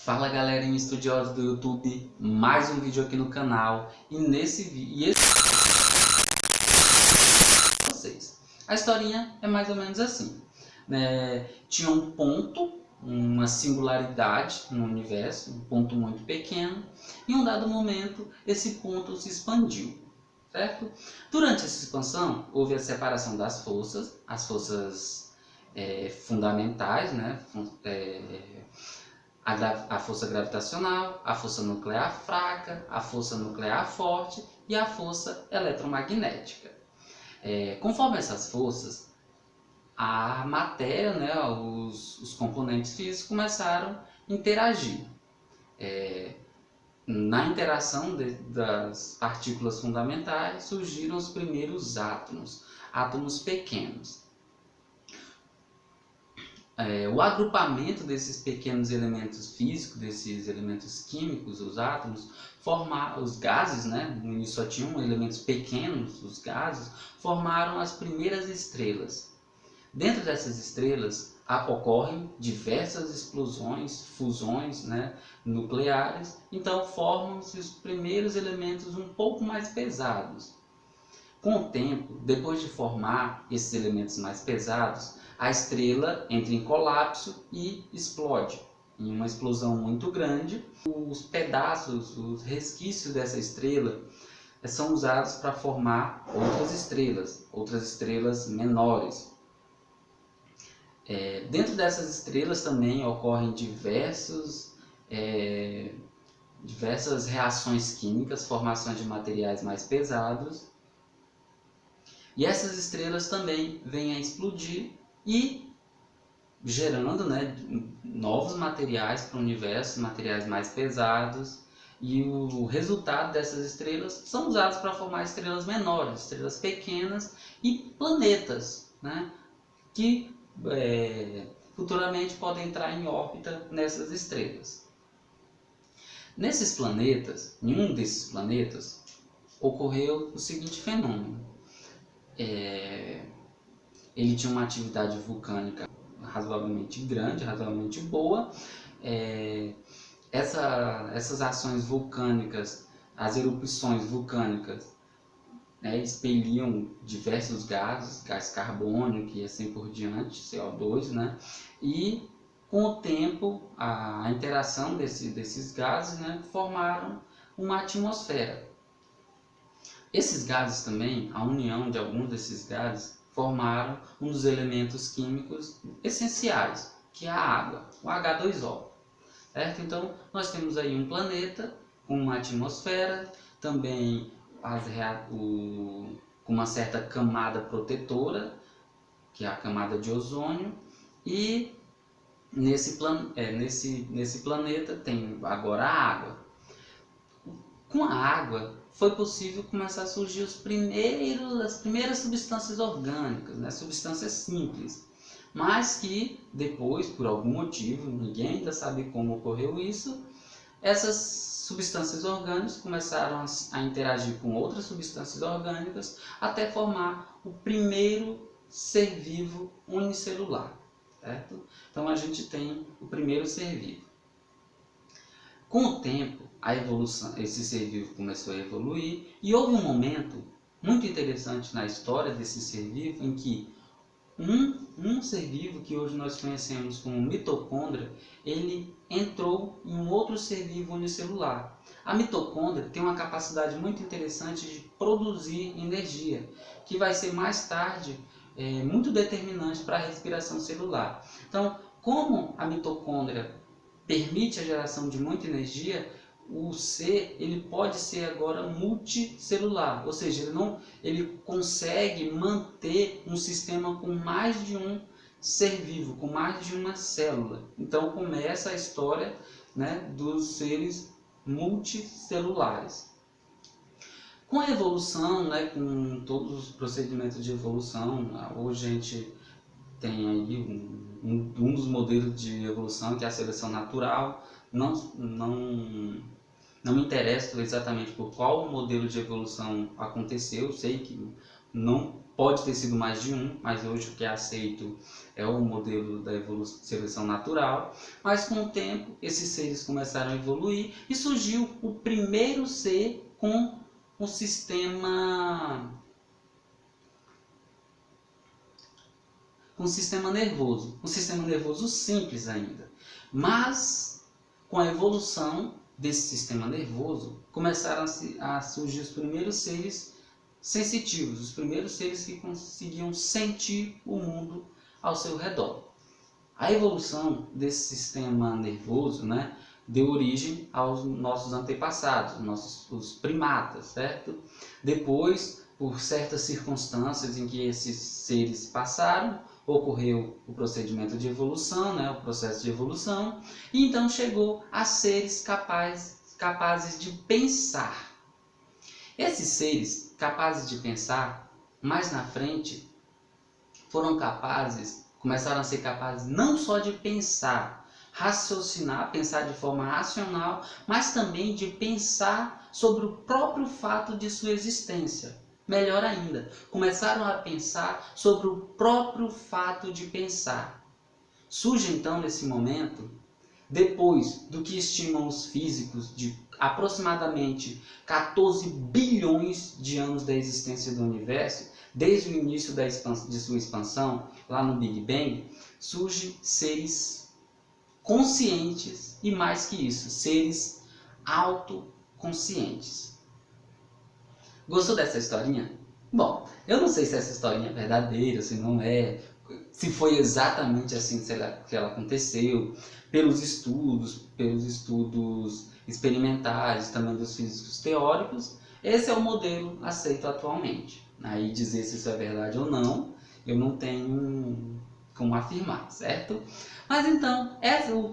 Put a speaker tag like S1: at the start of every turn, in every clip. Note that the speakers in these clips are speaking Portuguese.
S1: Fala galerinha estudiosa do YouTube, mais um vídeo aqui no canal e nesse vídeo vocês. A historinha é mais ou menos assim, né? Tinha um ponto, uma singularidade no universo, um ponto muito pequeno, e em um dado momento esse ponto se expandiu, certo? Durante essa expansão houve a separação das forças, as forças fundamentais, né? A força gravitacional, a força nuclear fraca, a força nuclear forte e a força eletromagnética. Conforme essas forças, a matéria, né, os componentes físicos começaram a interagir. Na interação das partículas fundamentais surgiram os primeiros átomos pequenos. O agrupamento desses pequenos elementos físicos, desses elementos químicos, os átomos, os gases, né? No início só tinham elementos pequenos, os gases, formaram as primeiras estrelas. Dentro dessas estrelas ocorrem diversas explosões, fusões, né, nucleares, então formam-se os primeiros elementos um pouco mais pesados. Com o tempo, depois de formar esses elementos mais pesados, a estrela entra em colapso e explode. Em uma explosão muito grande, os pedaços, os resquícios dessa estrela são usados para formar outras estrelas menores. Dentro dessas estrelas também ocorrem diversas reações químicas, formação de materiais mais pesados. E essas estrelas também vêm a explodir e gerando, né, novos materiais para o universo, materiais mais pesados. E o resultado dessas estrelas são usados para formar estrelas menores, estrelas pequenas e planetas, né, que futuramente podem entrar em órbita nessas estrelas. Nesses planetas, em um desses planetas, ocorreu o seguinte fenômeno. Ele tinha uma atividade vulcânica razoavelmente grande, razoavelmente boa. Essas ações vulcânicas, as erupções vulcânicas, né, expeliam diversos gases, gás carbônico e assim por diante, CO2, né? E com o tempo, a interação desses gases, né, formaram uma atmosfera. Esses gases também, a união de alguns desses gases, formaram um dos elementos químicos essenciais, que é a água, o H2O. Certo? Então, nós temos aí um planeta com uma atmosfera, também com uma certa camada protetora, que é a camada de ozônio, e nesse planeta tem agora a água. Com a água foi possível começar a surgir as primeiras substâncias orgânicas, né? Substâncias simples, mas que depois, por algum motivo, ninguém ainda sabe como ocorreu isso, essas substâncias orgânicas começaram a interagir com outras substâncias orgânicas até formar o primeiro ser vivo unicelular, certo? Então a gente tem o primeiro ser vivo. Com o tempo, a evolução, esse ser vivo começou a evoluir e houve um momento muito interessante na história desse ser vivo em que um ser vivo que hoje nós conhecemos como mitocôndria, ele entrou em um outro ser vivo unicelular. A mitocôndria tem uma capacidade muito interessante de produzir energia, que vai ser mais tarde muito determinante para a respiração celular. Então, como a mitocôndria permite a geração de muita energia, o ser ele pode ser agora multicelular, ou seja, ele consegue manter um sistema com mais de um ser vivo, com mais de uma célula. Então começa a história, né, dos seres multicelulares. Com a evolução, né, com todos os procedimentos de evolução, hoje a gente tem aí um dos modelos de evolução, que é a seleção natural. Não me interesso exatamente por qual modelo de evolução aconteceu, sei que não pode ter sido mais de um, mas hoje o que é aceito é o modelo da seleção natural. Mas com o tempo, esses seres começaram a evoluir e surgiu o primeiro ser com um sistema nervoso. Um sistema nervoso simples ainda. Mas com a evolução desse sistema nervoso, começaram a surgir os primeiros seres sensitivos, os primeiros seres que conseguiam sentir o mundo ao seu redor. A evolução desse sistema nervoso, né, deu origem aos nossos antepassados, os primatas, certo? Depois, por certas circunstâncias em que esses seres passaram, ocorreu o procedimento de evolução, né, o processo de evolução, e então chegou a seres capazes de pensar. Esses seres capazes de pensar, mais na frente, começaram a ser capazes não só de pensar, raciocinar, pensar de forma racional, mas também de pensar sobre o próprio fato de sua existência. Melhor ainda, começaram a pensar sobre o próprio fato de pensar. Surge então nesse momento, depois do que estimam os físicos de aproximadamente 14 bilhões de anos da existência do universo, desde o início de sua expansão, lá no Big Bang, surgem seres conscientes e, mais que isso, seres autoconscientes. Gostou dessa historinha? Bom, eu não sei se essa historinha é verdadeira, se não é, se foi exatamente assim que ela aconteceu, pelos estudos experimentais, também dos físicos teóricos, esse é o modelo aceito atualmente. Aí dizer se isso é verdade ou não, eu não tenho como afirmar, certo? Mas então,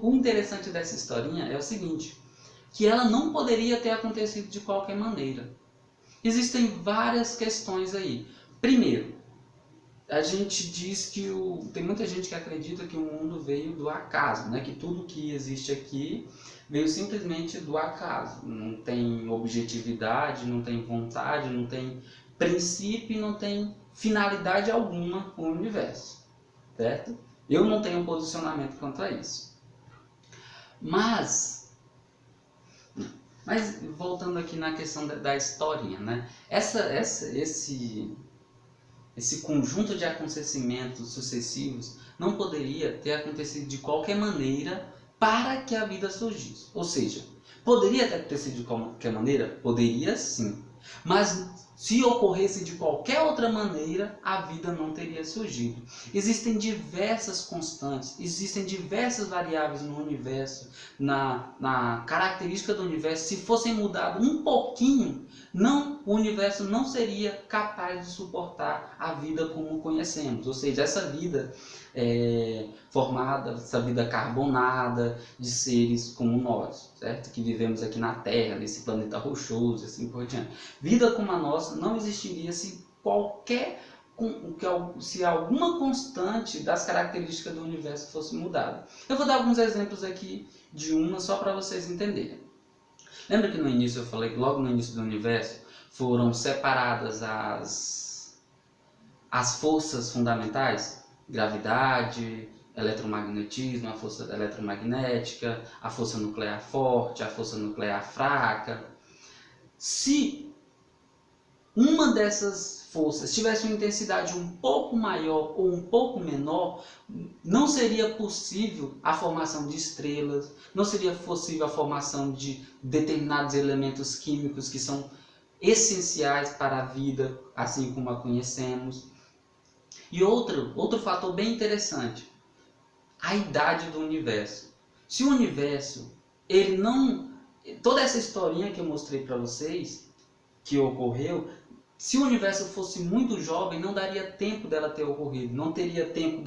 S1: o interessante dessa historinha é o seguinte, que ela não poderia ter acontecido de qualquer maneira. Existem várias questões aí. Primeiro, a gente diz que tem muita gente que acredita que o mundo veio do acaso, né? Que tudo que existe aqui veio simplesmente do acaso. Não tem objetividade, não tem vontade, não tem princípio, não tem finalidade alguma com o universo, certo? Eu não tenho um posicionamento quanto a isso. Mas voltando aqui na questão da historinha, né? Esse conjunto de acontecimentos sucessivos não poderia ter acontecido de qualquer maneira para que a vida surgisse. Ou seja, poderia ter acontecido de qualquer maneira? Poderia sim. Mas se ocorresse de qualquer outra maneira, a vida não teria surgido. Existem diversas constantes, existem diversas variáveis no universo, na característica do universo. Se fossem mudado um pouquinho, o universo não seria capaz de suportar a vida como conhecemos. Ou seja, essa vida formada, essa vida carbonada de seres como nós, certo? Que vivemos aqui na Terra, nesse planeta rochoso, assim por diante. Vida como a nossa não existiria se alguma constante das características do universo fosse mudada. Eu vou dar alguns exemplos aqui de uma só para vocês entenderem. Lembra que no início eu falei que logo no início do universo foram separadas as forças fundamentais? Gravidade, eletromagnetismo, a força eletromagnética, a força nuclear forte, a força nuclear fraca. Se uma dessas forças tivesse uma intensidade um pouco maior ou um pouco menor, não seria possível a formação de estrelas, não seria possível a formação de determinados elementos químicos que são essenciais para a vida, assim como a conhecemos. E outro fator bem interessante, a idade do universo. Se o universo, toda essa historinha que eu mostrei para vocês, que ocorreu, se o universo fosse muito jovem, não daria tempo dela ter ocorrido. Não teria tempo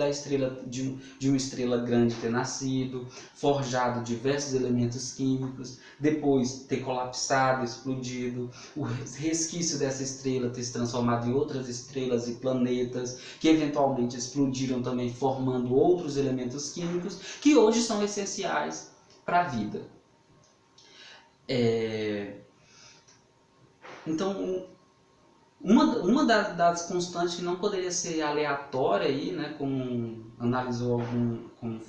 S1: de uma estrela grande ter nascido, forjado diversos elementos químicos, depois ter colapsado, explodido, o resquício dessa estrela ter se transformado em outras estrelas e planetas, que eventualmente explodiram também, formando outros elementos químicos, que hoje são essenciais para a vida. Então, Uma das constantes que não poderia ser aleatória aí, né, como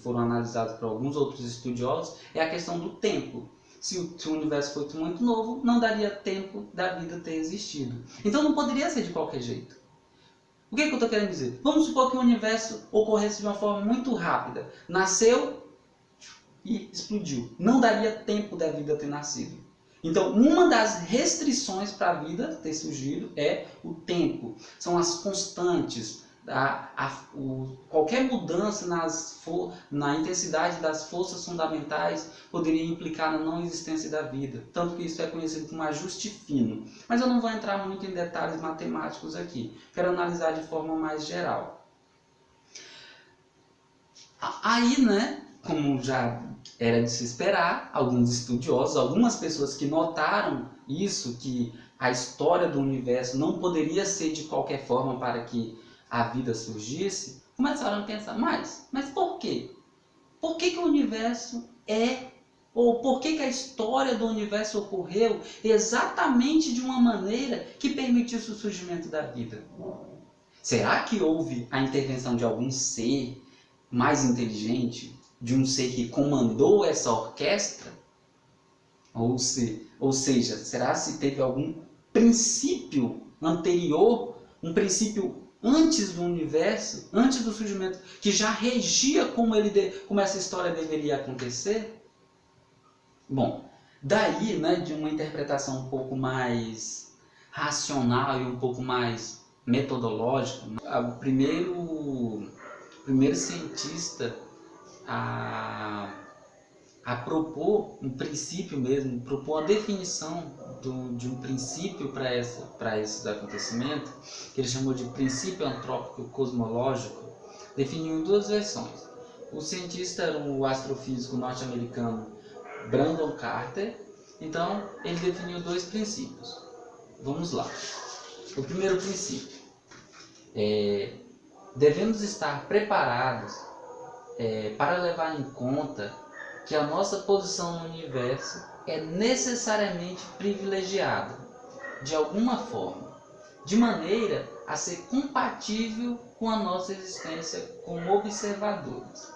S1: foram analisados por alguns outros estudiosos, é a questão do tempo. Se o universo fosse muito novo, não daria tempo da vida ter existido. Então não poderia ser de qualquer jeito. O que eu estou querendo dizer? Vamos supor que o universo ocorresse de uma forma muito rápida. Nasceu e explodiu. Não daria tempo da vida ter nascido. Então, uma das restrições para a vida ter surgido é o tempo. São as constantes. Qualquer mudança na intensidade das forças fundamentais poderia implicar na não existência da vida. Tanto que isso é conhecido como ajuste fino. Mas eu não vou entrar muito em detalhes matemáticos aqui. Quero analisar de forma mais geral. Aí, né, como já era de se esperar, alguns estudiosos, algumas pessoas que notaram isso, que a história do universo não poderia ser de qualquer forma para que a vida surgisse, começaram a pensar, mas por quê? Por que o universo ou por que a história do universo ocorreu exatamente de uma maneira que permitisse o surgimento da vida? Será que houve a intervenção de algum ser mais inteligente, de um ser que comandou essa orquestra? Ou seja, será se teve algum princípio anterior, um princípio antes do universo, antes do surgimento, que já regia como essa história deveria acontecer? Bom, daí, né, de uma interpretação um pouco mais racional e um pouco mais metodológica, o primeiro cientista a propor um princípio mesmo, propor a definição de um princípio para esse acontecimento, que ele chamou de princípio antrópico cosmológico, definiu em duas versões. O cientista era o astrofísico norte-americano Brandon Carter. Então ele definiu dois princípios. Vamos lá. O primeiro princípio devemos estar preparados para levar em conta que a nossa posição no universo é necessariamente privilegiada, de alguma forma, de maneira a ser compatível com a nossa existência como observadores.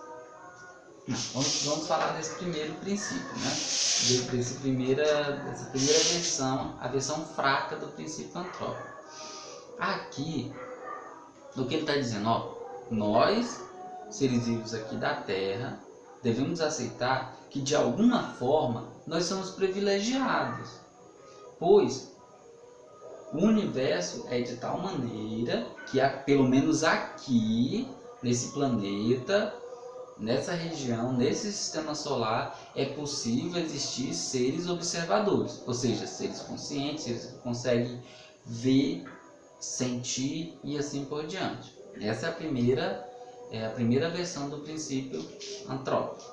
S1: Vamos falar desse primeiro princípio, né? Dessa primeira versão, a versão fraca do princípio antrópico. Aqui, o que ele está dizendo? Nós, seres vivos aqui da Terra, devemos aceitar que de alguma forma nós somos privilegiados, pois o universo é de tal maneira que, pelo menos aqui, nesse planeta, nessa região, nesse sistema solar, é possível existir seres observadores, ou seja, seres conscientes, seres que conseguem ver, sentir e assim por diante. Essa é a primeira versão do princípio antrópico.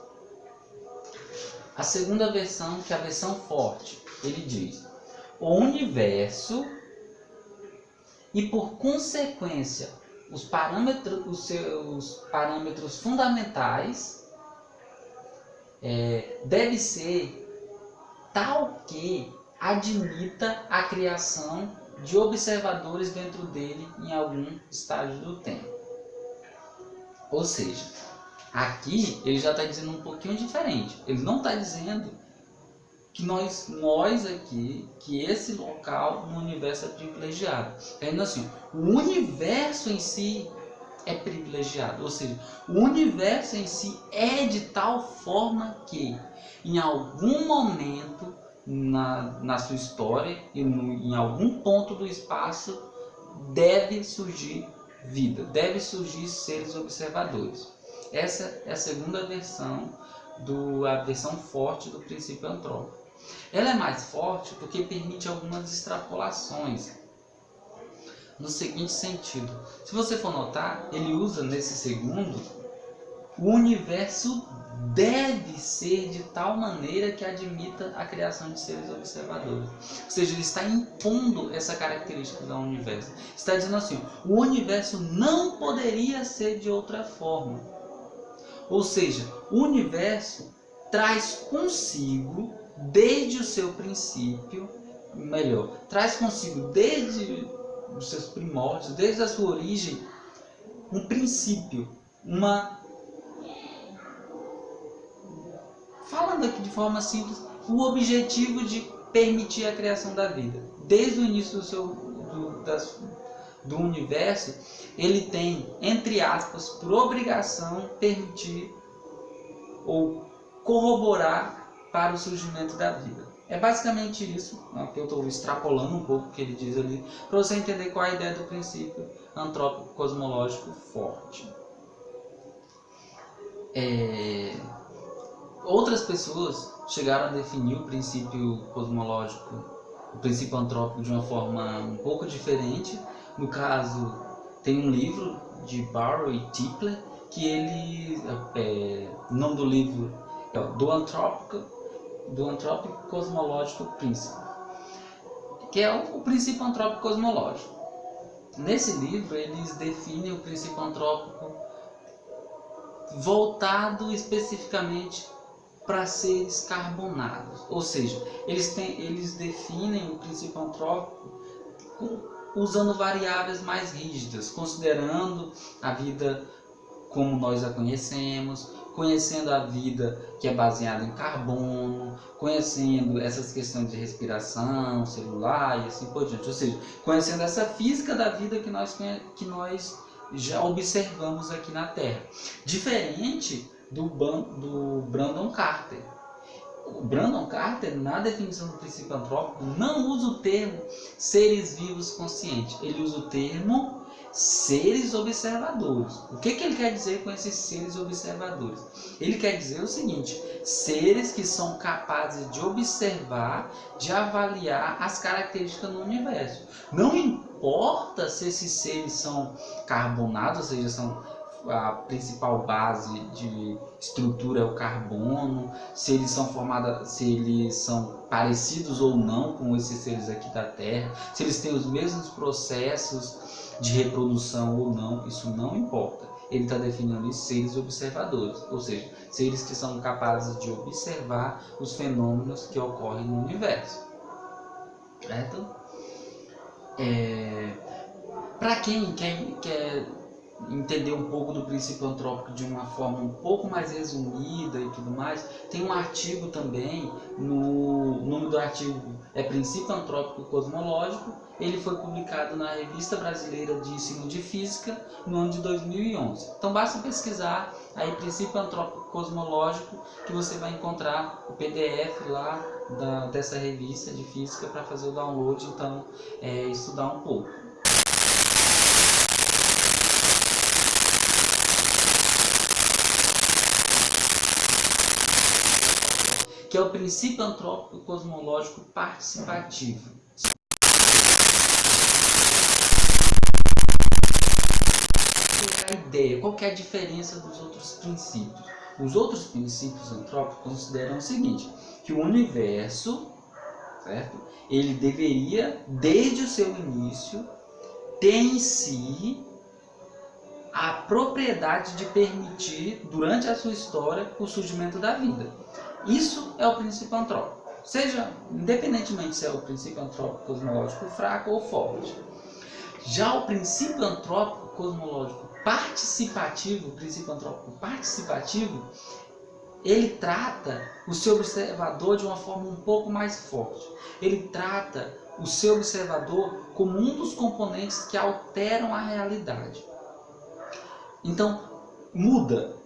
S1: A segunda versão, que é a versão forte, ele diz: o universo e, por consequência, os seus parâmetros fundamentais deve ser tal que admita a criação de observadores dentro dele em algum estágio do tempo. Ou seja, aqui ele já está dizendo um pouquinho diferente. Ele não está dizendo que nós aqui, que esse local no universo é privilegiado. É dizendo assim, o universo em si é privilegiado. Ou seja, o universo em si é de tal forma que, em algum momento na sua história, e em algum ponto do espaço, deve surgir vida, deve surgir seres observadores. Essa é a segunda versão, a versão forte do princípio antrópico. Ela é mais forte porque permite algumas extrapolações, no seguinte sentido. Se você for notar, ele usa nesse segundo, o universo deve ser de tal maneira que admita a criação de seres observadores. Ou seja, ele está impondo essa característica do universo. Está dizendo assim, o universo não poderia ser de outra forma. Ou seja, o universo traz consigo, desde o seu princípio, traz consigo desde dos seus primórdios, desde a sua origem, um princípio, falando aqui de forma simples, o objetivo de permitir a criação da vida. Desde o início do universo, ele tem, entre aspas, por obrigação, permitir ou corroborar para o surgimento da vida. É basicamente isso, que eu estou extrapolando um pouco o que ele diz ali, para você entender qual é a ideia do princípio antrópico cosmológico forte. Outras pessoas chegaram a definir o princípio cosmológico, o princípio antrópico, de uma forma um pouco diferente. No caso, tem um livro de Barrow e Tipler, que o nome do livro é Do Antrópico Cosmológico Princípio, que é o princípio antrópico cosmológico. Nesse livro, eles definem o princípio antrópico voltado especificamente para seres carbonados, ou seja, eles definem o princípio antrópico usando variáveis mais rígidas, considerando a vida como nós a conhecemos, conhecendo a vida que é baseada em carbono, conhecendo essas questões de respiração celular e assim por diante, ou seja, conhecendo essa física da vida que nós já observamos aqui na Terra, diferente do Brandon Carter. O Brandon Carter, na definição do princípio antrópico, não usa o termo seres vivos conscientes, ele usa o termo seres observadores. O que ele quer dizer com esses seres observadores? Ele quer dizer o seguinte: seres que são capazes de observar, de avaliar as características do universo. Não importa se esses seres são carbonados, ou seja, a principal base de estrutura é o carbono, se eles são parecidos ou não com esses seres aqui da Terra, se eles têm os mesmos processos de reprodução ou não, isso não importa. Ele está definindo isso, seres observadores, ou seja, seres que são capazes de observar os fenômenos que ocorrem no universo. Certo? Para quem quer entender um pouco do princípio antrópico de uma forma um pouco mais resumida e tudo mais, tem um artigo também, o nome do artigo é Princípio Antrópico Cosmológico. Ele foi publicado na Revista Brasileira de Ensino de Física no ano de 2011. Então basta pesquisar aí Princípio Antrópico Cosmológico, que você vai encontrar o PDF lá dessa revista de física para fazer o download, então estudar um pouco. Que é o princípio antrópico cosmológico participativo. Qual é a ideia? Qual que é a diferença dos outros princípios? Os outros princípios antrópicos consideram o seguinte, que o universo, certo? Ele deveria, desde o seu início, ter em si a propriedade de permitir, durante a sua história, o surgimento da vida. Isso é o princípio antrópico, seja independentemente se é o princípio antrópico cosmológico fraco ou forte. Já o princípio antrópico cosmológico participativo, ele trata o seu observador de uma forma um pouco mais forte. Ele trata o seu observador como um dos componentes que alteram a realidade. Então, muda.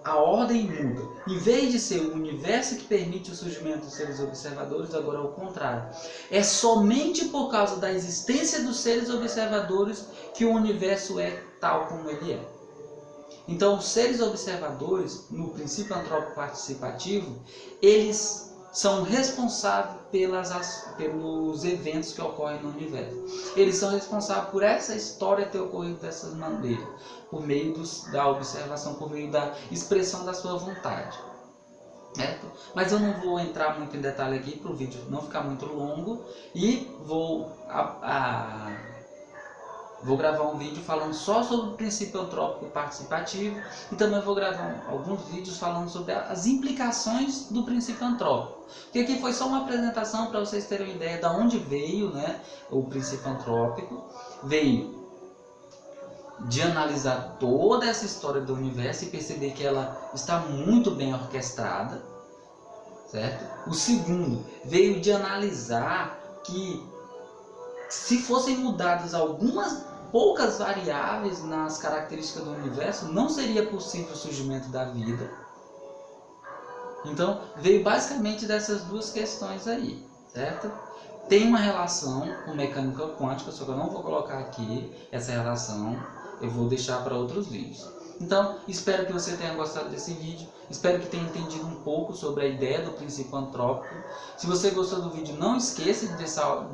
S1: A ordem muda. Em vez de ser o universo que permite o surgimento dos seres observadores, agora é o contrário. É somente por causa da existência dos seres observadores que o universo é tal como ele é. Então, os seres observadores, no princípio antrópico participativo, eles são responsáveis pelos eventos que ocorrem no universo. Eles são responsáveis por essa história ter ocorrido dessa maneira, por meio da observação, por meio da expressão da sua vontade. Certo? Mas eu não vou entrar muito em detalhe aqui para o vídeo não ficar muito longo, e vou Vou gravar um vídeo falando só sobre o princípio antrópico participativo e também vou gravar alguns vídeos falando sobre as implicações do princípio antrópico. Porque aqui foi só uma apresentação para vocês terem uma ideia de onde veio, né, o princípio antrópico. Veio de analisar toda essa história do universo e perceber que ela está muito bem orquestrada, certo? O segundo veio de analisar que se fossem mudadas algumas poucas variáveis nas características do universo, não seria possível o surgimento da vida. Então, veio basicamente dessas duas questões aí, certo? Tem uma relação com mecânica quântica, só que eu não vou colocar aqui essa relação, eu vou deixar para outros vídeos. Então, espero que você tenha gostado desse vídeo, espero que tenha entendido um pouco sobre a ideia do princípio antrópico. Se você gostou do vídeo, não esqueça de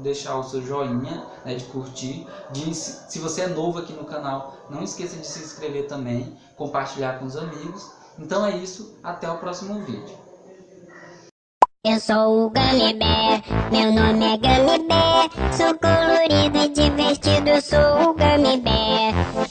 S1: deixar o seu joinha, né, de curtir. Se você é novo aqui no canal, não esqueça de se inscrever também, compartilhar com os amigos. Então é isso, até o próximo vídeo.
S2: Eu sou o Gummy Bear, meu nome é Gummy Bear. Sou colorido e divertido, sou o Gummy Bear.